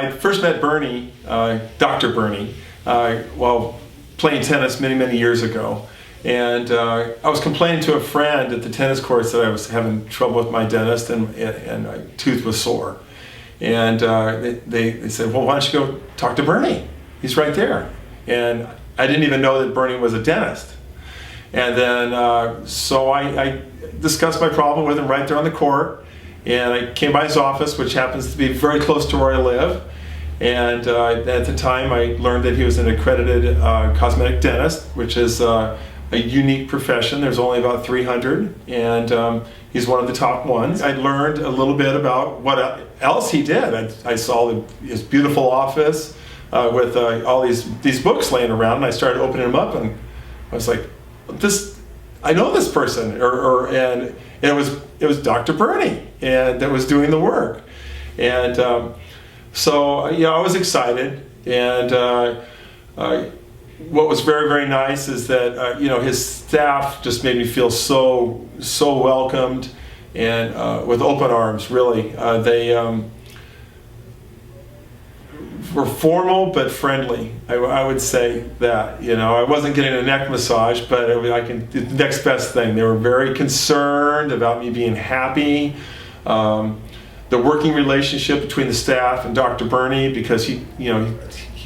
I first met Bernie, Dr. Bernie, while playing tennis many years ago. And I was complaining to a friend at the tennis courts that I was having trouble with my dentist and my tooth was sore. And they said, well, why don't you go talk to Bernie? He's right there. And I didn't even know that Bernie was a dentist. And then, so I discussed my problem with him right there on the court. And I came by his office, which happens to be very close to where I live. And at the time, I learned that he was an accredited cosmetic dentist, which is a unique profession. There's only about 300, and he's one of the top ones. I learned a little bit about what else he did. I saw his beautiful office with all these books laying around, and I started opening them up, and I was like, I know this person, and it was Dr. Bernie, and that was doing the work. And so I was excited, and what was very nice is that his staff just made me feel so welcomed and with open arms. Really, they were formal but friendly. I would say that. I wasn't getting a neck massage, but the next best thing. They were very concerned about me being happy. The working relationship between the staff and Dr. Bernie, because he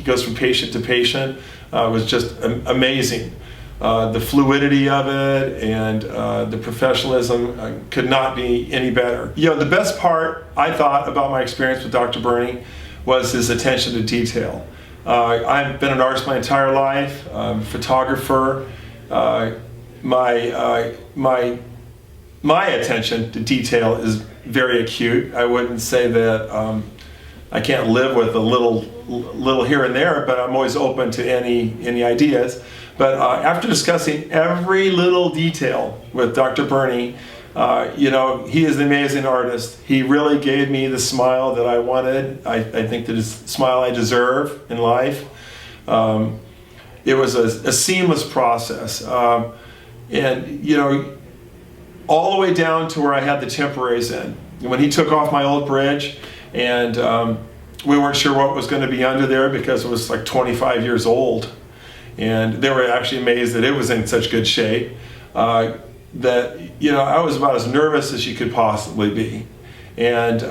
goes from patient to patient, was just amazing. The fluidity of it and the professionalism could not be any better. The best part I thought about my experience with Dr. Bernie was his attention to detail. I've been an artist my entire life, photographer. My attention to detail is very acute. I wouldn't say that I can't live with a little here and there, but I'm always open to any ideas. But after discussing every little detail with Dr. Bernie, he is an amazing artist. He really gave me the smile that I wanted. I think that is the smile I deserve in life. It was a seamless process. And all the way down to where I had the temporaries in. When he took off my old bridge, and we weren't sure what was going to be under there because it was like 25 years old. And they were actually amazed that it was in such good shape. That I was about as nervous as you could possibly be. And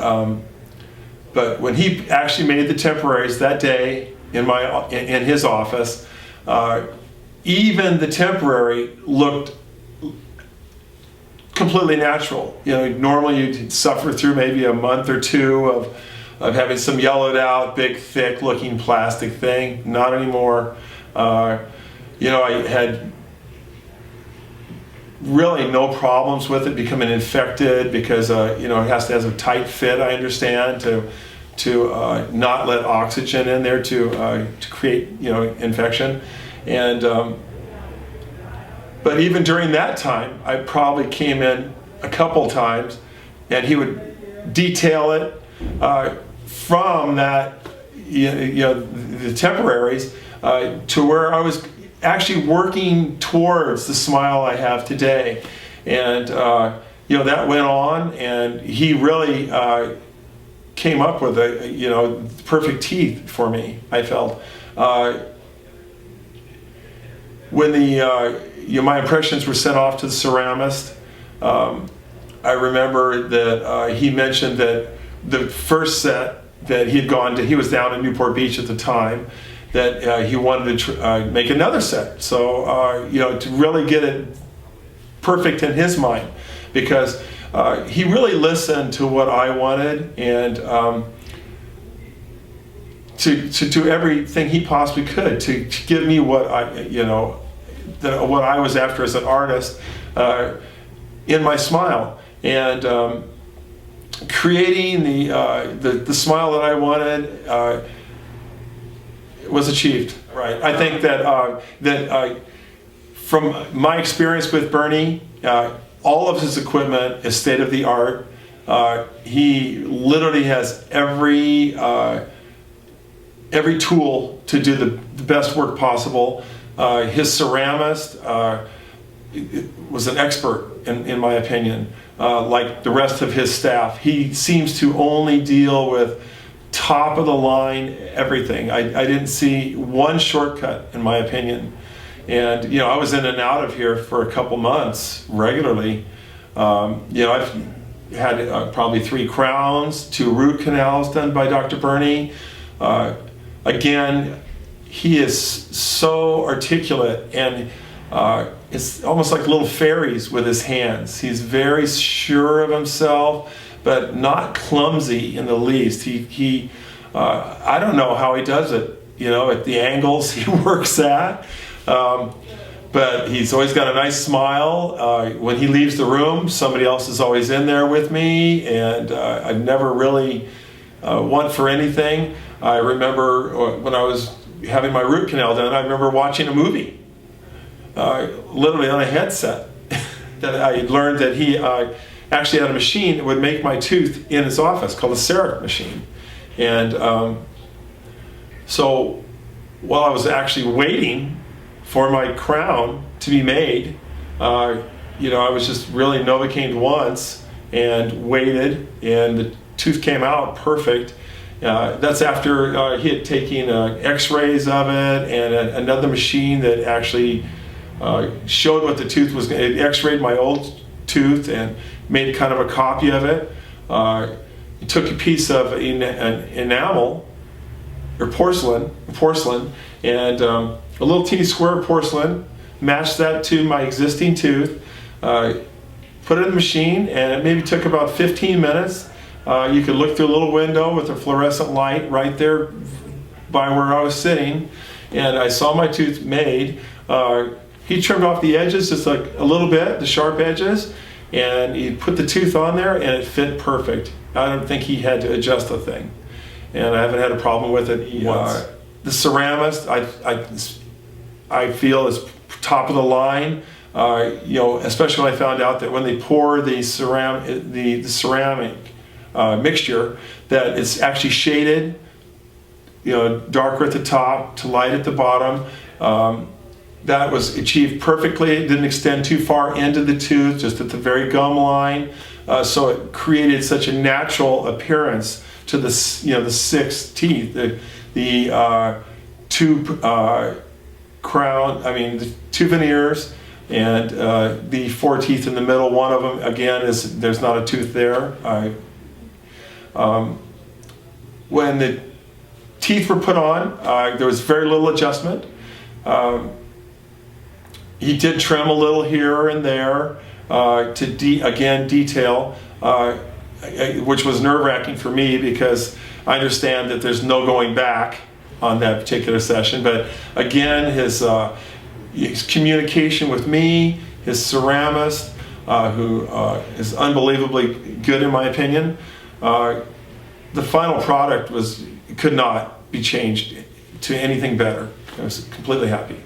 but when he actually made the temporaries that day in his office, even the temporary looked completely natural. Normally you'd suffer through maybe a month or two of having some yellowed out, big, thick looking plastic thing. Not anymore. I had really no problems with it becoming infected because it has to have a tight fit, I understand, to not let oxygen in there to create infection. And but even during that time, I probably came in a couple times, and he would detail it from that the temporaries to where I was actually working towards the smile I have today. And that went on, and he really came up with perfect teeth for me, I felt. When my impressions were sent off to the ceramist, I remember that he mentioned that the first set that he had gone to, he was down in Newport Beach at the time, that he wanted to make another set. So, to really get it perfect in his mind, because he really listened to what I wanted, and to do everything he possibly could to give me what what I was after as an artist in my smile, and creating the smile that I wanted was achieved. Right. I think that from my experience with Bernie, all of his equipment is state of the art. He literally has every tool to do the best work possible. His ceramist was an expert, in my opinion, like the rest of his staff. He seems to only deal with top of the line, everything. I didn't see one shortcut, in my opinion. And, you know, I was in and out of here for a couple months regularly. You know, I've had probably 3 crowns, 2 root canals done by Dr. Burney. Again, he is so articulate, and it's almost like little fairies with his hands. He's very sure of himself, but not clumsy in the least. I don't know how he does it, you know, at the angles he works at. But he's always got a nice smile. When he leaves the room, somebody else is always in there with me, and I've never really want for anything. I remember when I was having my root canal done, I remember watching a movie, literally on a headset, that I learned that he actually had a machine that would make my tooth in his office called a CEREC machine. And so while I was actually waiting for my crown to be made, you know, I was just really Novocaine once and waited, and the tooth came out perfect. That's after he had taken x-rays of it, and another machine that actually showed what the tooth was. It x-rayed my old tooth and made kind of a copy of it. He took a piece of an enamel, or porcelain, and a little teeny square of porcelain, matched that to my existing tooth, put it in the machine, and it maybe took about 15 minutes. You could look through a little window with a fluorescent light right there by where I was sitting, and I saw my tooth made. He trimmed off the edges just like a little bit, the sharp edges, and he put the tooth on there, and it fit perfect. I don't think he had to adjust a thing, and I haven't had a problem with it. The ceramist, I feel, is top of the line. You know, especially when I found out that when they pour the ceramic mixture, that it's actually shaded, you know, darker at the top to light at the bottom. That was achieved perfectly. It didn't extend too far into the tooth, just at the very gum line. So it created such a natural appearance to the, you know, the 6 teeth, the 2 crown, the 2 veneers, and the 4 teeth in the middle. One of them, again, there's not a tooth there. When the teeth were put on, there was very little adjustment. He did trim a little here and there to detail, which was nerve-wracking for me, because I understand that there's no going back on that particular session. But again, his communication with me, his ceramist, who is unbelievably good in my opinion, the final product could not be changed to anything better. I was completely happy.